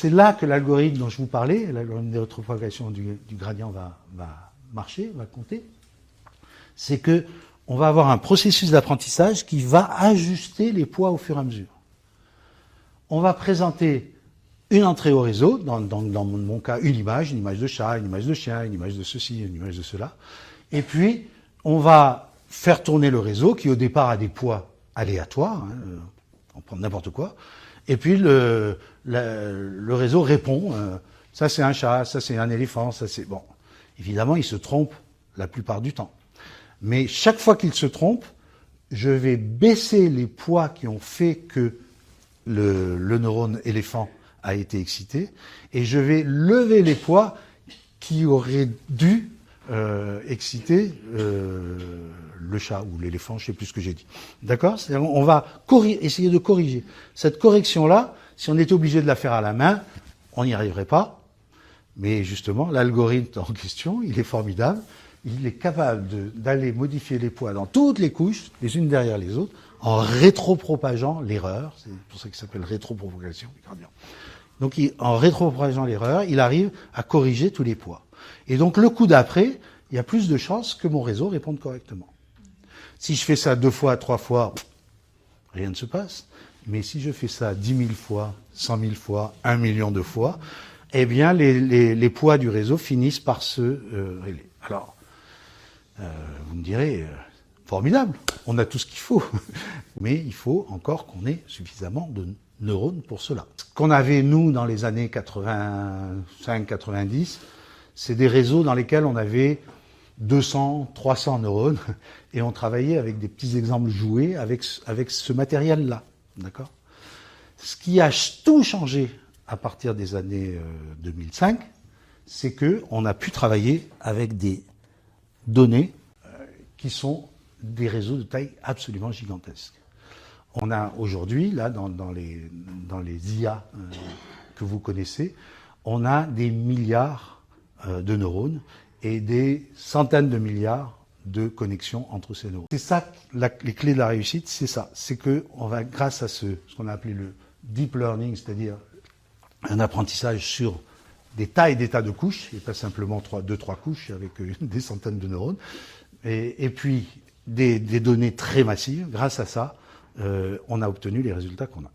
C'est là que l'algorithme dont je vous parlais, l'algorithme de rétropropagation du gradient va marcher, va compter. C'est que on va avoir un processus d'apprentissage qui va ajuster les poids au fur et à mesure. On va présenter une entrée au réseau, dans mon cas une image de chat, une image de chien, une image de ceci, une image de cela. Et puis, on va faire tourner le réseau qui au départ a des poids aléatoires, on prend n'importe quoi. Et puis le réseau répond, ça c'est un chat, ça c'est un éléphant, ça c'est... Bon, évidemment, il se trompe la plupart du temps. Mais chaque fois qu'il se trompe, je vais baisser les poids qui ont fait que le neurone éléphant a été excité, et je vais lever les poids qui auraient dû exciter le chat ou l'éléphant, je ne sais plus ce que j'ai dit. D'accord ? On va essayer de corriger. Cette correction-là, si on était obligé de la faire à la main, on n'y arriverait pas. Mais justement, l'algorithme en question, il est formidable. Il est capable d'aller modifier les poids dans toutes les couches, les unes derrière les autres, en rétropropageant l'erreur. C'est pour ça qu'il s'appelle rétropropagation du gradient. Donc, en rétropropageant l'erreur, il arrive à corriger tous les poids. Et donc, le coup d'après, il y a plus de chances que mon réseau réponde correctement. Si je fais ça 2 fois, 3 fois, rien ne se passe. Mais si je fais ça 10 000 fois, 100 000 fois, 1 million de fois, eh bien, les poids du réseau finissent par se régler. Alors, vous me direz, formidable, on a tout ce qu'il faut. Mais il faut encore qu'on ait suffisamment de neurones pour cela. Ce qu'on avait, nous, dans les années 85-90, c'est des réseaux dans lesquels on avait 200, 300 neurones, et on travaillait avec des petits exemples joués avec ce matériel-là. D'accord ? Ce qui a tout changé à partir des années 2005, c'est qu'on a pu travailler avec des données qui sont des réseaux de taille absolument gigantesque. On a aujourd'hui, là, dans les IA que vous connaissez, on a des milliards de neurones et des centaines de milliards de connexions entre ces neurones. C'est ça, les clés de la réussite, c'est ça. C'est que on va, grâce à ce qu'on a appelé le deep learning, c'est-à-dire un apprentissage sur des tas et des tas de couches, et pas simplement 2-3 couches avec des centaines de neurones, et puis des données très massives, grâce à ça, on a obtenu les résultats qu'on a.